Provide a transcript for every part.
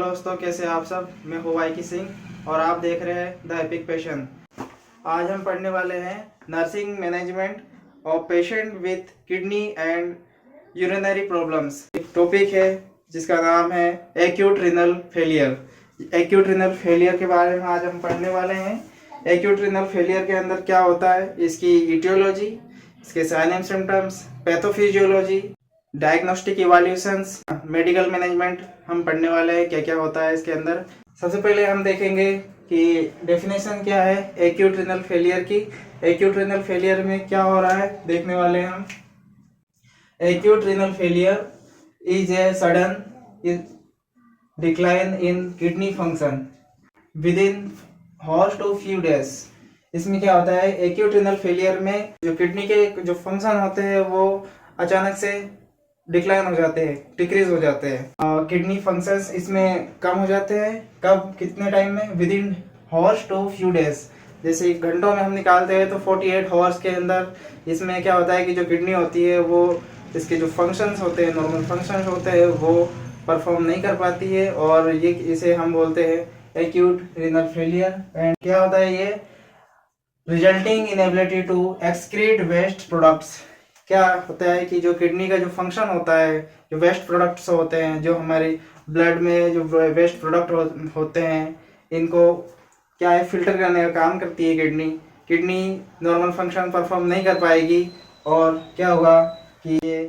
Hello दोस्तों, कैसे हैं आप सब। मैं हूँ वाईकी सिंह और आप देख रहे हैं द एपिक पेशेंट। आज हम पढ़ने वाले हैं nursing management of patient with kidney and urinary problems. एक टॉपिक है जिसका नाम है acute renal failure. Acute renal failure के बारे में आज हम पढ़ने वाले हैं। एक्यूट रीनल फेलियर के अंदर क्या होता है, इसकी इटियोलॉजी, इसके sign and symptoms, pathophysiology, diagnostic evaluations, medical management हम पढ़ने वाले हैं। क्या क्या होता है इसके अंदर। सबसे पहले हम देखेंगे कि डेफिनेशन क्या है एक्यूट रीनल फेलियर की। एक्यूट रीनल फेलियर में क्या हो रहा है देखने वाले हैं हम। Acute renal failure is a sudden decline in kidney function within hours to few days. इसमें क्या होता है, एक्यूट रीनल फेलियर में जो किडनी के जो फंक्शन होते हैं वो अचानक से डिक्लाइन हो जाते हैं, डिक्रीज हो जाते हैं। किडनी फंक्शंस इसमें कम हो जाते हैं। कब, कितने टाइम में? Within hours to few days. जैसे घंटों में हम निकालते हैं तो 48 हॉर्स के अंदर इसमें क्या होता है कि जो किडनी होती है वो इसके जो फंक्शंस होते हैं, नॉर्मल फंक्शंस होते हैं, वो परफॉर्म नहीं कर पाती है और ये इसे हम बोलते हैं एक्यूट रीनल फेलियर। एंड क्या होता है ये, resulting inability to excrete waste products. क्या होता है कि जो किडनी का जो फंक्शन होता है, जो वेस्ट प्रोडक्ट्स होते हैं, जो हमारी ब्लड में जो वेस्ट प्रोडक्ट होते हैं, इनको क्या है फिल्टर करने का काम करती है kidney. Kidney normal function perform नहीं कर पाएगी और क्या होगा कि ये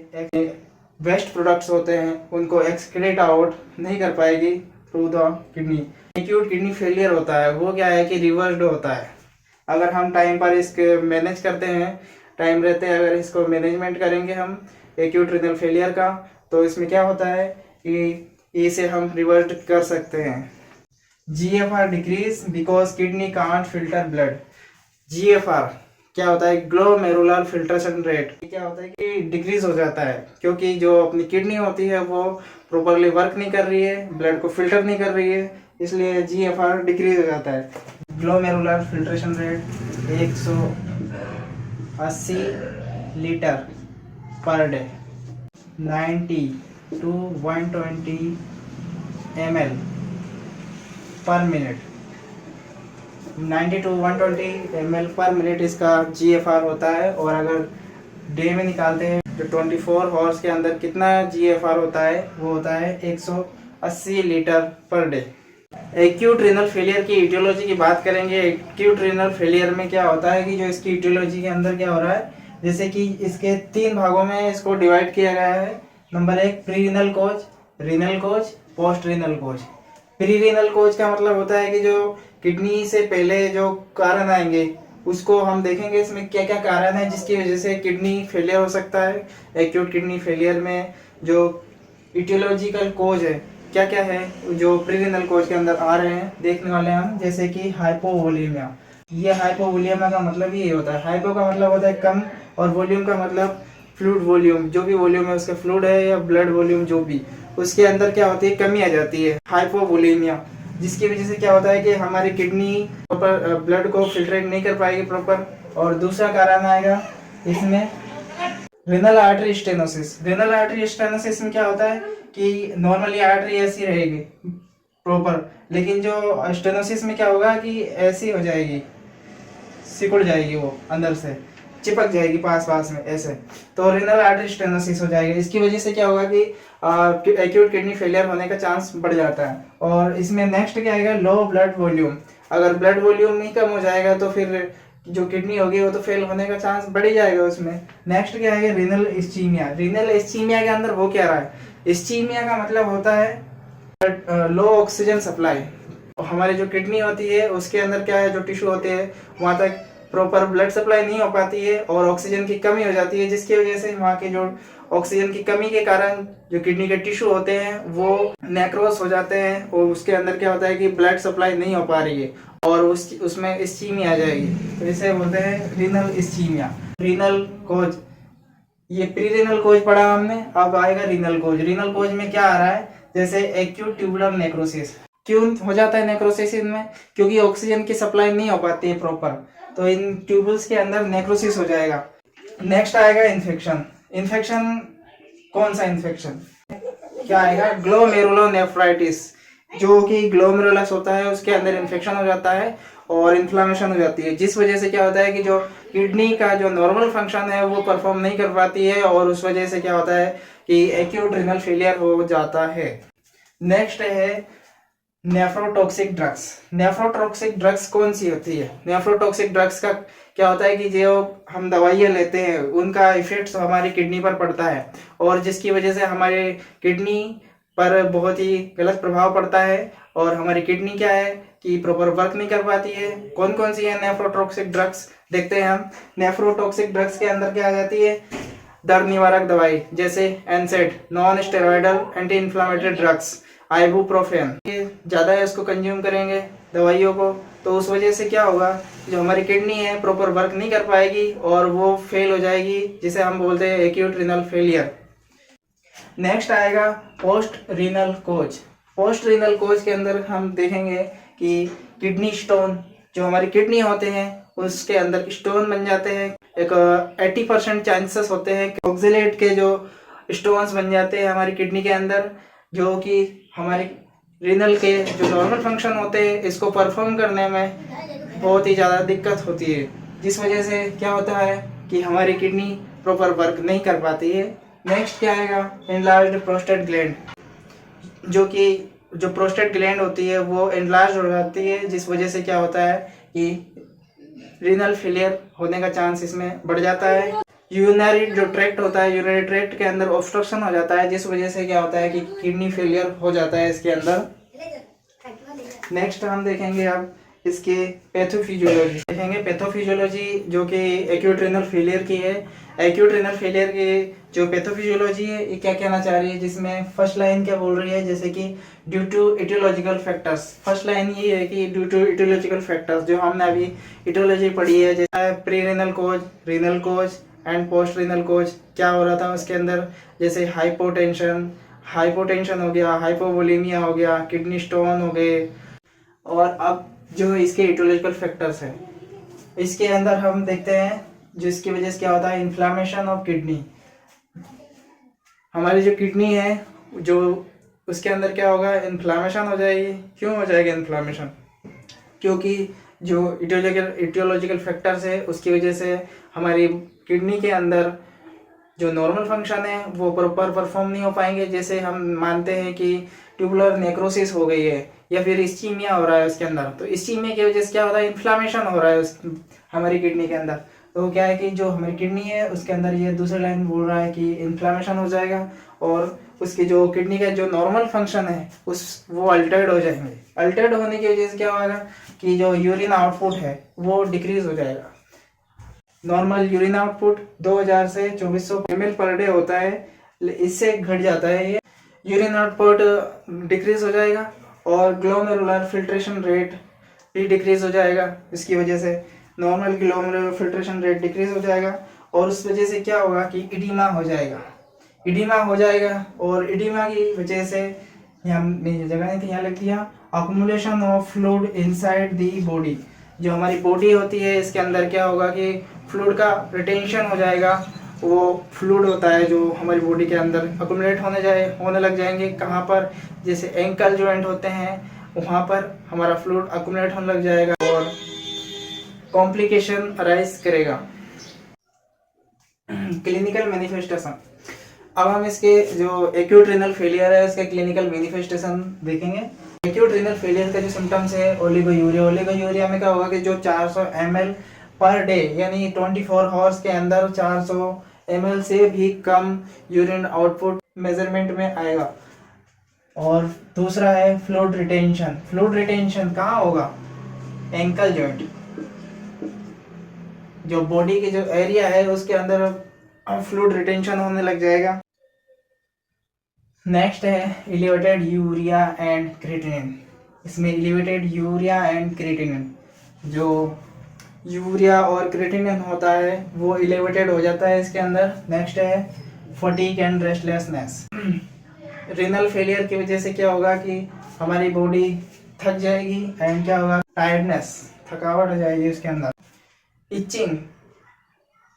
वेस्ट प्रोडक्ट्स होते हैं उनको एक्सक्रीट आउट नहीं कर पाएगी through the kidney. Acute kidney failure होता है वो क्या है कि रिवर्स्ड होता है। अगर हम टाइम पर इसके मैनेज करते हैं, टाइम रहते हैं अगर इसको मैनेजमेंट करेंगे हम एक्यूट रीनल फेलियर का, तो इसमें क्या होता है कि इसे हम रिवर्स कर सकते हैं। GFR decrease because kidney can't filter blood. GFR क्या होता है, ग्लोमेरुलर फिल्ट्रेशन रेट। क्या होता है कि डिक्रीज हो जाता है क्योंकि जो अपनी किडनी होती है वो प्रॉपरली वर्क नहीं कर रही है, ब्लड को फिल्टर नहीं कर रही है, इसलिए GFR डिक्रीज हो जाता है। Glomerular filtration rate 180 litre per day, 90 to 120 ml पर मिनट। 90 to 120 ml पर मिनट इसका GFR होता है। और अगर डे में निकालते हैं तो 24 हॉर्स के अंदर कितना GFR होता है, वो होता है 180 litre per day. Acute renal failure की इटियोलॉजी की बात करेंगे। एक्यूट रीनल फेलियर में क्या होता है कि जो इसकी इटियोलॉजी के अंदर क्या हो रहा है, जैसे कि इसके 3 भागों में इसको डिवाइड किया गया है। Number 1 pre renal cause, renal कोज, पोस्ट रीनल कोज। प्री रीनल कोज का मतलब होता है कि जो किडनी से पहले जो कारण आएंगे उसको हम देखेंगे इसमें क्या क्या कारण है जिसकी वजह से किडनी फेलियर हो सकता है। एक्यूट किडनी फेलियर में जो इटियोलॉजिकल कोज है क्या क्या है जो प्री रीनल कोज के अंदर आ रहे हैं देखने वाले हैं हम। जैसे कि हाइपोवोलीमिया। ये हाइपोवोलीमिया का मतलब ये होता है, हाइपो का मतलब होता है कम और वॉल्यूम का मतलब फ्लूइड वॉल्यूम, जो भी वॉल्यूम है उसका फ्लूइड है या ब्लड वॉल्यूम जो भी, उसके अंदर क्या होती है, कमी आ जाती है, हाइपोवोलीमिया। जिसकी वजह से क्या होता है कि हमारी किडनी प्रॉपर ब्लड को फिल्ट्रेट नहीं कर पाएगी प्रॉपर। और दूसरा कारण आएगा इसमें renal artery stenosis. Renal artery stenosis में क्या होता है कि नॉर्मली आर्टरी ऐसी रहेगी प्रॉपर, लेकिन जो स्टेनोसिस में क्या होगा कि ऐसी हो जाएगी, सिकुड़ जाएगी, वो अंदर से चिपक जाएगी पास पास में ऐसे, तो रेनल आर्टरी स्टेनोसिस हो जाएगी। इसकी वजह से क्या होगा कि एक्यूट किडनी फेलियर होने का चांस बढ़ जाता है। और इसमें नेक्स्ट क्या आएगा, लो ब्लड वॉल्यूम। अगर ब्लड वॉल्यूम ही कम हो जाएगा तो फिर जो किडनी होगी वो तो फेल होने का चांस बढ़ जाएगा उसमें। नेक्स्ट क्या है, रीनल इस्चीमिया। रीनल इस्चीमिया के अंदर वो क्या रहा है, इस्चीमिया का मतलब होता है लो ऑक्सीजन सप्लाई। हमारी जो किडनी होती है उसके अंदर क्या है, जो टिश्यू होते हैं वहां तक प्रॉपर ब्लड सप्लाई नहीं हो पाती है और ऑक्सीजन की कमी हो जाती है, जिसकी वजह से वहाँ के जो ऑक्सीजन की कमी के कारण जो किडनी के टिश्यू होते हैं वो नेक्रोस हो जाते हैं और उसके अंदर क्या होता है कि ब्लड सप्लाई नहीं हो पा रही है और उसमें इस्चीमिया आ जाएगी, तो इसे बोलते हैं रीनल इस्चीमिया। रीनल कोज, ये प्री रीनल कोज पढ़ा हमने, अब आएगा रीनल कोज। रीनल कोज में क्या आ रहा है, जैसे एक्यूट ट्यूबुलर नेक्रोसिस। क्यों हो जाता है नेक्रोसिस इनमें, क्योंकि ऑक्सीजन की सप्लाई नहीं हो पाती है प्रॉपर, तो इन ट्यूबल्स के अंदर नेक्रोसिस हो जाएगा। नेक्स्ट आएगा इन्फेक्शन। इन्फेक्शन कौन सा इन्फेक्शन, क्या आएगा, ग्लोमेरुलोनेफ्राइटिस। जो कि ग्लोमेरुलस होता है उसके अंदर इन्फेक्शन हो जाता है और इन्फ्लामेशन हो जाती है, जिस वजह से क्या होता है कि जो किडनी का जो नॉर्मल फंक्शन है वो परफॉर्म नहीं कर पाती है और उस वजह से क्या होता है कि एक्यूट रीनल फेलियर हो जाता है। नेक्स्ट है नेफ्रोटॉक्सिक ड्रग्स। नेफ्रोटॉक्सिक ड्रग्स कौन सी होती है? नेफ्रोटॉक्सिक ड्रग्स का क्या होता है कि जो हम दवाइयाँ लेते हैं उनका इफेक्ट हमारी किडनी पर पड़ता है और जिसकी वजह से हमारे किडनी पर बहुत ही गलत प्रभाव पड़ता है और हमारी किडनी क्या है कि प्रॉपर वर्क नहीं कर पाती है। कौन कौन सी है नेफ्रोटॉक्सिक ड्रग्स देखते हैं हम। नेफ्रोटॉक्सिक ड्रग्स के अंदर क्या आ जाती है? दर्द निवारक दवाई जैसे एनसेड, non steroidal anti inflammatory drugs, ibuprofen. ये ज़्यादा इसको कंज्यूम करेंगे दवाइयों को तो उस वजह से क्या होगा, जो हमारी किडनी है प्रॉपर वर्क नहीं कर पाएगी और वो फेल हो जाएगी, जिसे हम बोलते हैं एक्यूट रीनल फेलियर। नेक्स्ट आएगा पोस्ट रीनल कोज। पोस्ट रीनल कोज के अंदर हम देखेंगे कि किडनी स्टोन, जो हमारी किडनी होते हैं उसके अंदर स्टोन बन जाते हैं। एक 80% चांसेस होते हैं कि ऑक्जेलेट के जो स्टोन्स बन जाते हैं हमारी किडनी के अंदर, जो कि हमारे रीनल के जो नॉर्मल फंक्शन होते हैं इसको परफॉर्म करने में बहुत ही ज़्यादा दिक्कत होती है, जिस वजह से क्या होता है कि हमारी किडनी प्रॉपर वर्क नहीं कर पाती है। नेक्स्ट क्या आएगा? एनलार्ज्ड प्रोस्टेट ग्लैंड, जो कि जो प्रोस्टेट ग्लैंड होती है वो एनलार्ज हो जाती है, जिस वजह से क्या होता है कि रीनल फेलियर होने का चांस इसमें बढ़ जाता है। यूरिनरी जो ट्रैक्ट होता है, यूरिनरी ट्रैक्ट के अंदर ऑब्स्ट्रक्शन हो जाता है, जिस वजह से क्या होता है कि किडनी फेलियर हो जाता है इसके अंदर। नेक्स्ट हम देखेंगे अब इसके पैथोफिजियोलॉजी देखेंगे। पैथोफिजियोलॉजी जो कि एक्यूट रीनल फेलियर की है। एक्यूट रीनल फेलियर की जो पैथोफिजियोलॉजी है ये क्या कहना चाह रही है, जिसमें फर्स्ट लाइन क्या बोल रही है, जैसे कि due to etiological factors. First line ये है कि ड्यू टू इटियोलॉजिकल फैक्टर्स, जो हमने अभी इटियोलॉजी पढ़ी है, जैसे pre renal cause, renal cause and post renal cause. क्या हो रहा था उसके अंदर, जैसे हाइपोटेंशन हो गया, हाइपोवोलेमिया हो गया, किडनी स्टोन हो गए। और अब जो इसके इटियोलॉजिकल फैक्टर्स है इसके अंदर हम देखते हैं जिसकी वजह से क्या होता है, इन्फ्लामेशन ऑफ किडनी। हमारी जो किडनी है जो उसके अंदर क्या होगा, इन्फ्लामेशन हो जाएगी। क्यों हो जाएगी इन्फ्लामेशन? क्योंकि जो इटियोलॉजिकल फैक्टर्स है उसकी वजह से हमारी किडनी के अंदर जो नॉर्मल फंक्शन है वो प्रॉपर परफॉर्म नहीं हो पाएंगे। जैसे हम मानते हैं कि ट्यूबुलर नेक्रोसिस हो गई है या फिर इस्कीमिया हो रहा है उसके अंदर, तो इस्कीमिया की वजह से क्या होता है, इन्फ्लामेशन हो रहा है हमारी किडनी के अंदर। तो क्या है कि जो हमारी किडनी है उसके अंदर ये दूसरी लाइन बोल रहा है कि इन्फ्लामेशन हो जाएगा और उसकी जो किडनी का जो नॉर्मल फंक्शन है वो अल्टर्ड हो जाएंगे। अल्टर्ड होने की वजह से क्या होगा कि जो यूरिन आउटपुट है वो डिक्रीज हो जाएगा। नॉर्मल यूरिन आउटपुट 2000 से 2400 ml पर डे होता है, इससे घट जाता है ये यूरिन आउटपुट डिक्रीज हो जाएगा और ग्लोमेरुलर फिल्ट्रेशन रेट भी डिक्रीज हो जाएगा। इसकी वजह से normal glomerular filtration rate decrease हो जाएगा और उस वजह से क्या होगा कि इडीमा हो जाएगा। इडीमा हो जाएगा और इडीमा की वजह से यहाँ जगह नहीं थी, यहाँ लिख दिया accumulation of fluid inside the body. जो हमारी बॉडी होती है इसके अंदर क्या होगा कि फ्लूइड का रिटेंशन हो जाएगा। वो फ्लूइड होता है जो हमारी बॉडी के अंदर अक्मुलेट होने लग जाएंगे। कहाँ पर? जैसे एंकल जॉइंट होते हैं वहाँ पर हमारा फ्लूइड अक्मुलेट होने लग जाएगा और कॉम्प्लिकेशन अराइज करेगा। Clinical manifestation. अब हम इसके जो एक्यूट रीनल फेलियर है इसके क्लिनिकल मैनिफेस्टेशन देखेंगे। एक्यूट रीनल फेलियर का जो सिम्टम्स है ओलिगोयूरिया। ओलिगोयूरिया में क्या होगा कि जो 400 ml पर डे यानी 24 आवर्स के अंदर 400 ml से भी कम यूरिन आउटपुट मेजरमेंट में आएगा। और दूसरा है फ्लूइड रिटेंशन। फ्लूइड रिटेंशन कहाँ होगा? एंकल जॉइंट, जो बॉडी के जो एरिया है उसके अंदर फ्लूइड रिटेंशन होने लग जाएगा। नेक्स्ट है एलिवेटेड यूरिया एंड क्रिएटिनिन। इसमें एलिवेटेड यूरिया एंड क्रिएटिनिन, जो यूरिया और क्रिएटिनिन होता है वो एलिवेटेड हो जाता है इसके अंदर। नेक्स्ट है fatigue and restlessness. Renal failure की वजह से क्या होगा कि हमारी बॉडी थक जाएगी एंड क्या होगा, टायर्डनेस, थकावट हो जाएगी उसके अंदर। इचिंग।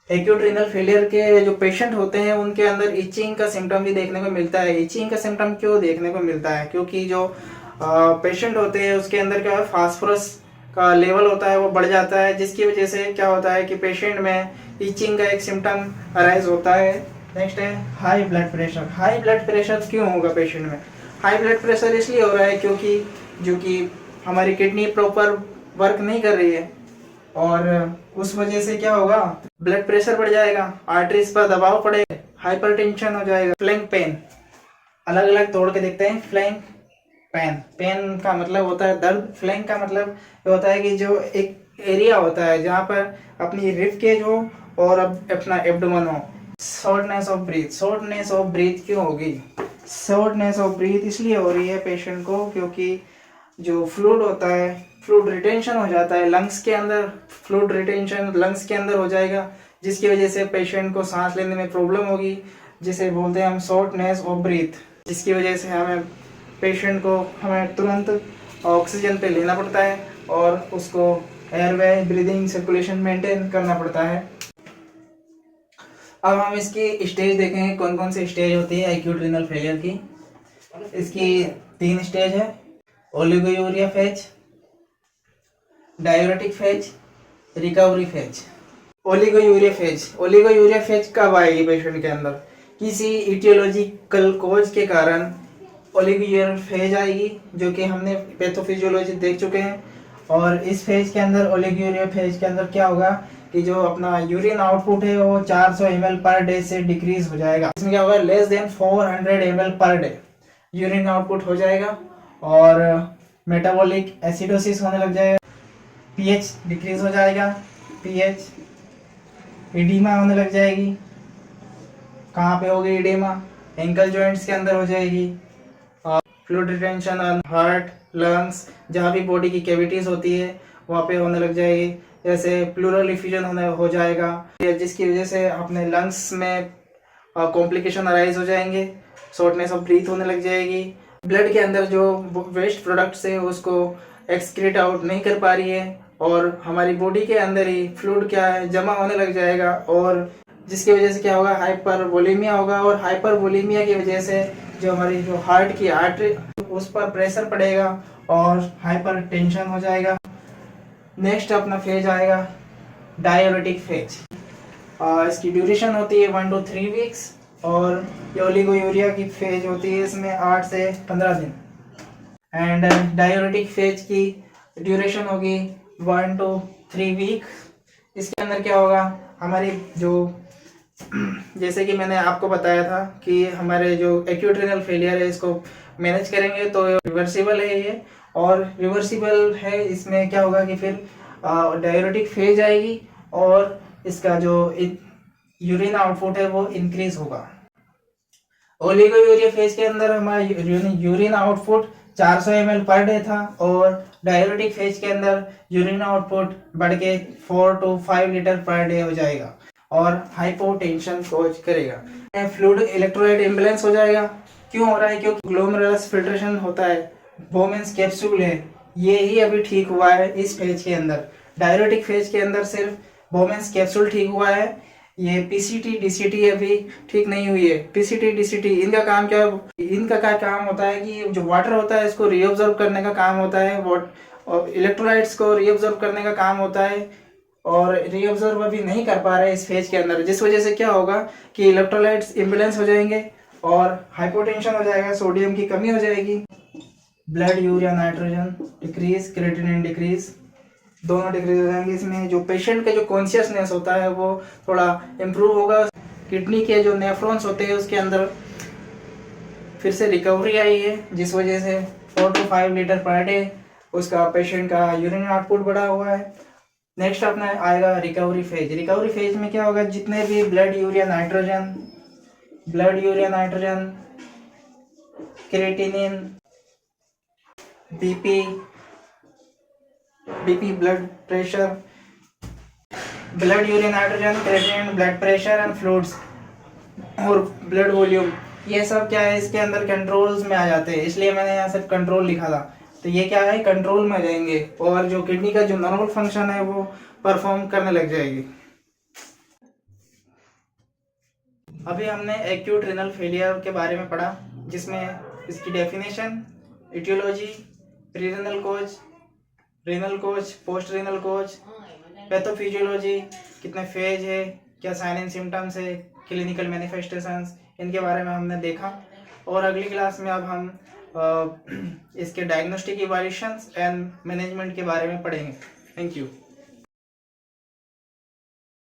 एक्यूट रीनल फेलियर के जो पेशेंट होते हैं उनके अंदर इचिंग का सिम्टम भी देखने को मिलता है। इचिंग का सिम्टम क्यों देखने को मिलता है? क्योंकि जो पेशेंट होते हैं उसके अंदर क्या है, फास्फोरस का लेवल होता है वो बढ़ जाता है, जिसकी वजह से क्या होता है कि पेशेंट में ईचिंग का एक सिम्टम अराइज होता है। नेक्स्ट है high blood pressure. High blood pressure क्यों होगा पेशेंट में? हाई ब्लड प्रेशर इसलिए हो रहा है क्योंकि हमारी किडनी प्रॉपर वर्क नहीं कर रही है, और उस वजह से क्या होगा, ब्लड प्रेशर बढ़ जाएगा, आर्टरीज पर दबाव पड़ेगा, हाइपरटेंशन हो जाएगा। फ्लैंक पेन, अलग अलग तोड़ के देखते हैं। फ्लैंक पेन, पेन का मतलब होता है दर्द, फ्लैंक का मतलब ये होता है कि जो एक एरिया होता है जहाँ पर अपनी रिब केज हो और अपना एब्डोमेन हो। Shortness of breath, shortness of breath क्यों होगी? शॉर्टनेस ऑफ ब्रीथ इसलिए हो रही है पेशेंट को क्योंकि जो फ्लूइड होता है, फ्लूइड रिटेंशन हो जाता है लंग्स के अंदर, फ्लूइड रिटेंशन लंग्स के अंदर हो जाएगा, जिसकी वजह से पेशेंट को सांस लेने में प्रॉब्लम होगी, जिसे बोलते हैं हम शॉर्टनेस ऑफ ब्रीथ, जिसकी वजह से हमें तुरंत ऑक्सीजन पे लेना पड़ता है और उसको एयरवे, ब्रीदिंग, सर्कुलेशन मेंटेन करना पड़ता है। अब हम इसकी स्टेज देखेंगे, कौन कौन सी स्टेज होती है एक्यूट रीनल फेलियर की। इसकी 3 स्टेज है, oliguria phase, diuretic phase, recovery phase. Oliguria phase, oliguria phase कब आएगी पेशेंट के अंदर? किसी इटियोलॉजिकल कोज के कारण ओलिगोयूरिया फेज आएगी, जो कि हमने पैथोफिजियोलॉजी देख चुके हैं। और इस फेज के अंदर, ओलिगोयूरिया फेज के अंदर क्या होगा कि जो अपना यूरिन आउटपुट है वो 400 ml पर डे से डिक्रीज हो जाएगा। इसमें क्या होगा, less than 400 ml per day urine output हो जाएगा, और मेटाबॉलिक एसिडोसिस होने लग जाएगा, पीएच डिक्रीज हो जाएगा, पीएच, इडीमा होने लग जाएगी। कहाँ पे होगी इडीमा? एंकल जॉइंट्स के अंदर हो जाएगी। Fluid retention on heart, lungs, जहाँ भी बॉडी की कैविटीज होती है वहाँ पे होने लग जाएगी। जैसे प्लूरल इफ्यूजन हो जाएगा, जिसकी वजह से अपने लंग्स में कॉम्प्लिकेशन अराइज हो जाएंगे, शॉर्टनेस ऑफ ब्रीथ होने लग जाएगी। ब्लड के अंदर जो वेस्ट प्रोडक्ट्स है उसको एक्सक्रीट आउट नहीं कर पा रही है, और हमारी बॉडी के अंदर ही फ्लूइड क्या है जमा होने लग जाएगा, और जिसकी वजह से क्या होगा, हाइपरवोलेमिया होगा, और हाइपरवोलेमिया की वजह से जो हमारी जो हार्ट की आर्टरी उस पर प्रेशर पड़ेगा और हाइपर टेंशन हो जाएगा। नेक्स्ट अपना फेज आएगा डाययूरेटिक फेज। इसकी ड्यूरेशन होती है 1 to 3 वीक्स, और ये ओलिगोयूरिया की फेज होती है इसमें 8 से 15 दिन। एंड डाययूरेटिक फेज की ड्यूरेशन होगी 1 to 3 वीक। इसके अंदर क्या होगा, हमारी जो जैसे कि मैंने आपको बताया था कि हमारे जो एक्यूट रीनल फेलियर है इसको मैनेज करेंगे तो रिवर्सिबल है ये, और रिवर्सिबल है। इसमें क्या होगा कि फिर डाययूरेटिक फेज आएगी और इसका जो यूरिन आउटपुट है वो इंक्रीज होगा। ओलिगोयूरिया फेज के अंदर हमारा urine output 400 ml per day था, और डाययूरेटिक फेज के अंदर यूरिन आउटपुट बढ़ के 4 to 5 लीटर पर डे हो जाएगा और हाइपोटेंशन कॉज करेगा। फ्लूइड इलेक्ट्रोलाइट इम्बैलेंस हो जाएगा। क्यों हो रहा है? क्योंकि ग्लोमेरुलस फिल्ट्रेशन होता है, बोमेंस कैप्सूल है, ये ही अभी ठीक हुआ है इस फेज के अंदर। डाययूरेटिक फेज के अंदर सिर्फ बोमेंस कैप्सूल ठीक हुआ है, ये पीसीटी डीसीटी अभी ठीक नहीं हुई है। पीसीटी डीसीटी इनका काम क्या है? इनका क्या काम होता है कि जो वाटर होता है इसको रीअब्जॉर्ब करने का काम होता है, और इलेक्ट्रोलाइट्स को रीअब्जॉर्ब करने का काम होता है, और रीअब्जॉर्ब अभी नहीं कर पा रहे इस फेज के अंदर, जिस वजह से क्या होगा कि इलेक्ट्रोलाइट्स इम्बैलेंस हो जाएंगे और हाइपोटेंशन हो जाएगा, सोडियम की कमी हो जाएगी। Blood urea nitrogen decrease, creatinine decrease, दोनों डिक्रीज हो जाएंगे। इसमें जो पेशेंट का जो कॉन्शियसनेस होता है वो थोड़ा इम्प्रूव होगा। किडनी के जो नेफ्रॉन्स होते हैं उसके अंदर फिर से रिकवरी आई है, जिस वजह से 4 to 5 लीटर पर डे उसका पेशेंट का यूरिन आउटपुट बढ़ा हुआ है। नेक्स्ट अपना आएगा रिकवरी फेज। रिकवरी फेज में क्या होगा, जितने भी blood urea nitrogen, creatinine, BP, blood pressure, blood urea nitrogen, creatinine, blood pressure and fluids और ब्लड वॉल्यूम, ये सब क्या है इसके अंदर कंट्रोल्स में आ जाते हैं, इसलिए मैंने यहाँ सिर्फ कंट्रोल लिखा था। तो ये क्या है, कंट्रोल में आ जाएंगे और जो किडनी का जो नॉर्मल फंक्शन है वो परफॉर्म करने लग जाएगी। अभी हमने एक्यूट रीनल फेलियर के बारे में पढ़ा, जिसमें इसकी definition, etiology, pre renal cause, renal cause, post renal cause, pathophysiology, कितने फेज है, क्या साइन एंड सिम्टम्स है, क्लिनिकल मैनिफेस्टेशंस, इनके बारे में हमने देखा। और अगली क्लास में अब हम इसके डायग्नोस्टिक इवैल्यूएशंस एंड मैनेजमेंट के बारे में पढ़ेंगे। Thank you.